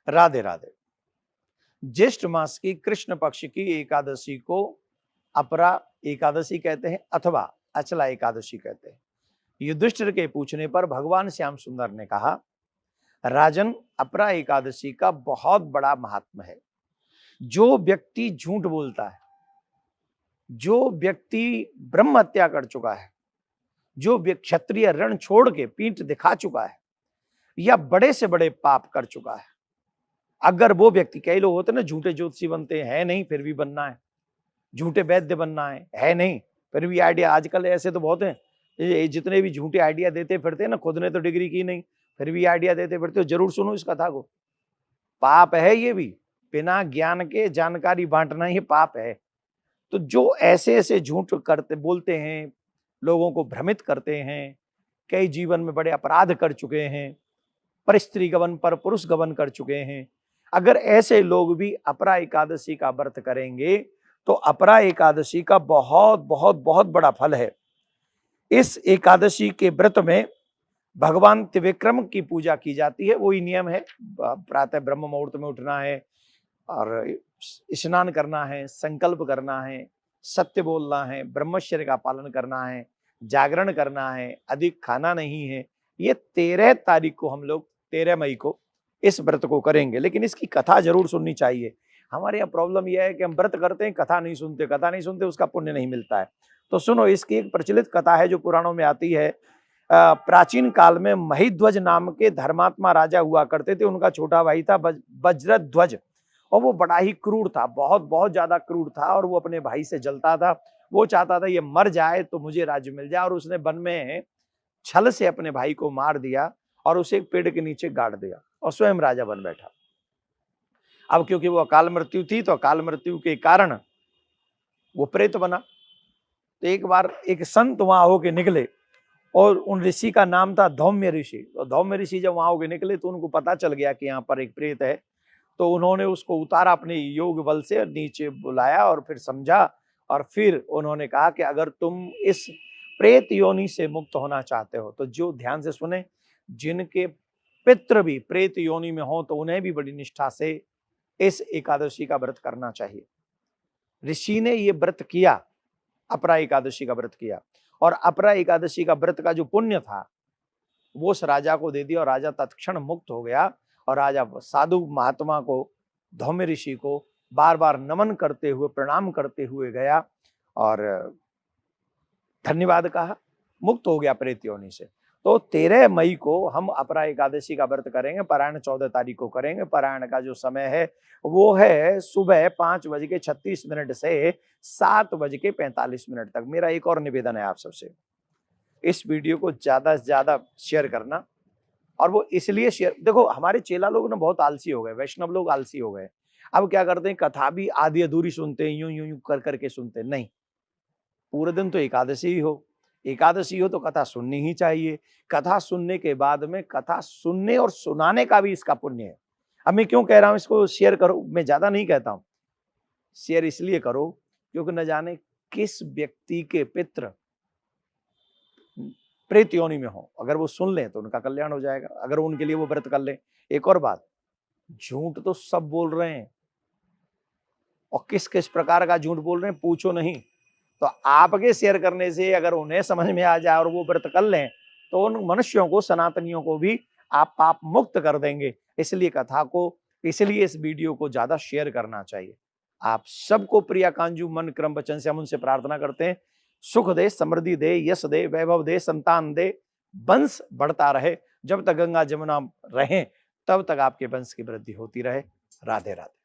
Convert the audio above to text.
राधे राधे। ज्येष्ठ मास की कृष्ण पक्ष की एकादशी को अपरा एकादशी कहते हैं अथवा अचला एकादशी कहते हैं। युधिष्ठिर के पूछने पर भगवान श्याम सुंदर ने कहा, राजन, अपरा एकादशी का बहुत बड़ा महात्म है। जो व्यक्ति झूठ बोलता है, जो व्यक्ति ब्रह्म हत्या कर चुका है, जो क्षत्रिय रण छोड़ के पीठ दिखा चुका है या बड़े से बड़े पाप कर चुका है, अगर वो व्यक्ति, कई लोग होते ना झूठे ज्योतिषी बनते हैं नहीं फिर भी बनना है, झूठे वैद्य बनना है नहीं फिर भी आइडिया, आजकल ऐसे तो बहुत हैं, ये जितने भी झूठे आइडिया देते फिरते हैं ना, खुद ने तो डिग्री की नहीं फिर भी आइडिया देते फिरते हो, जरूर सुनो इस कथा को। पाप है ये भी, बिना ज्ञान के जानकारी बांटना ही पाप है। तो जो ऐसे ऐसे झूठ करते बोलते हैं, लोगों को भ्रमित करते हैं, कई जीवन में बड़े अपराध कर चुके हैं, पर स्त्री गमन पर पुरुष गमन कर चुके हैं, अगर ऐसे लोग भी अपरा एकादशी का व्रत करेंगे तो अपरा एकादशी का बहुत बहुत बहुत बड़ा फल है। इस एकादशी के व्रत में भगवान त्रिविक्रम की पूजा की जाती है। वही नियम है, प्रातः ब्रह्म मुहूर्त में उठना है और स्नान करना है, संकल्प करना है, सत्य बोलना है, ब्रह्मचर्य का पालन करना है, जागरण करना है, अधिक खाना नहीं है। ये 13 तारीख को हम लोग 13 मई को इस व्रत को करेंगे, लेकिन इसकी कथा जरूर सुननी चाहिए। हमारे यहाँ प्रॉब्लम यह है कि हम व्रत करते हैं, कथा नहीं सुनते, उसका पुण्य नहीं मिलता है। तो सुनो, इसकी एक प्रचलित कथा है जो पुराणों में आती है। प्राचीन काल में महिध्वज नाम के धर्मात्मा राजा हुआ करते थे। उनका छोटा भाई था वज्रध्वज, और वो बड़ा ही क्रूर था, बहुत बहुत ज्यादा क्रूर था, और वो अपने भाई से जलता था। वो चाहता था ये मर जाए तो मुझे राज्य मिल जाए, और उसने वन में छल से अपने भाई को मार दिया और उसे एक पेड़ के नीचे गाड़ दिया और स्वयं राजा बन बैठा। अब क्योंकि वो अकाल मृत्यु थी, तो अकाल मृत्यु के कारण वो प्रेत बना। तो एक बार एक संत वहां होके निकले, और उन ऋषि का नाम था धौम्य ऋषि। तो धौम्य ऋषि जब वहां होके निकले तो उनको पता चल गया कि यहाँ पर एक प्रेत है। तो उन्होंने उसको उतारा, अपने योग बल से नीचे बुलाया और फिर समझा, और फिर उन्होंने कहा कि अगर तुम इस प्रेत योनि से मुक्त होना चाहते हो तो, जो ध्यान से सुने, जिनके पितृ भी प्रेत योनि में हो तो उन्हें भी बड़ी निष्ठा से इस एकादशी का व्रत करना चाहिए। ऋषि ने ये व्रत किया, अपरा एकादशी का व्रत किया, और अपरा एकादशी का व्रत का जो पुण्य था वो उस राजा को दे दिया, और राजा तत्क्षण मुक्त हो गया। और राजा साधु महात्मा को, धौम्य ऋषि को बार बार नमन करते हुए, प्रणाम करते हुए गया और धन्यवाद कहा, मुक्त हो गया प्रेत योनि से। तो 13 मई को हम अपरा एकादशी का व्रत करेंगे। पारायण 14 तारीख को करेंगे। पारायण का जो समय है वो है सुबह 5:36 से 7:45 तक। मेरा एक और निवेदन है आप सबसे, इस वीडियो को ज्यादा से ज्यादा शेयर करना। और वो इसलिए शेयर, देखो हमारे चेला लोग ना बहुत आलसी हो गए, वैष्णव लोग आलसी हो गए। अब क्या करते हैं, कथा भी आधी अधूरी सुनते हैं, यूं यूं यूं कर करके सुनते हैं। नहीं, पूरे दिन तो एकादशी हो तो कथा सुननी ही चाहिए। कथा सुनने के बाद में कथा सुनने और सुनाने का भी इसका पुण्य है। अब मैं क्यों कह रहा हूं इसको शेयर करो, मैं ज्यादा नहीं कहता हूं, शेयर इसलिए करो क्योंकि न जाने किस व्यक्ति के पितृ प्रेत योनि में हो, अगर वो सुन लें तो उनका कल्याण हो जाएगा, अगर उनके लिए वो व्रत कर लें। एक और बात, झूठ तो सब बोल रहे हैं, और किस किस प्रकार का झूठ बोल रहे हैं पूछो नहीं। तो आपके शेयर करने से अगर उन्हें समझ में आ जाए और वो व्रत कर लें तो उन मनुष्यों को, सनातनियों को भी आप पाप मुक्त कर देंगे। इसलिए कथा को, इसलिए इस वीडियो को ज्यादा शेयर करना चाहिए। आप सबको प्रिया कांजू मन क्रम वचन से हम उनसे प्रार्थना करते हैं, सुख दे, समृद्धि दे, यश दे, वैभव दे, संतान दे, वंश बढ़ता रहे। जब तक गंगा जमुना रहें तब तक आपके वंश की वृद्धि होती रहे। राधे राधे।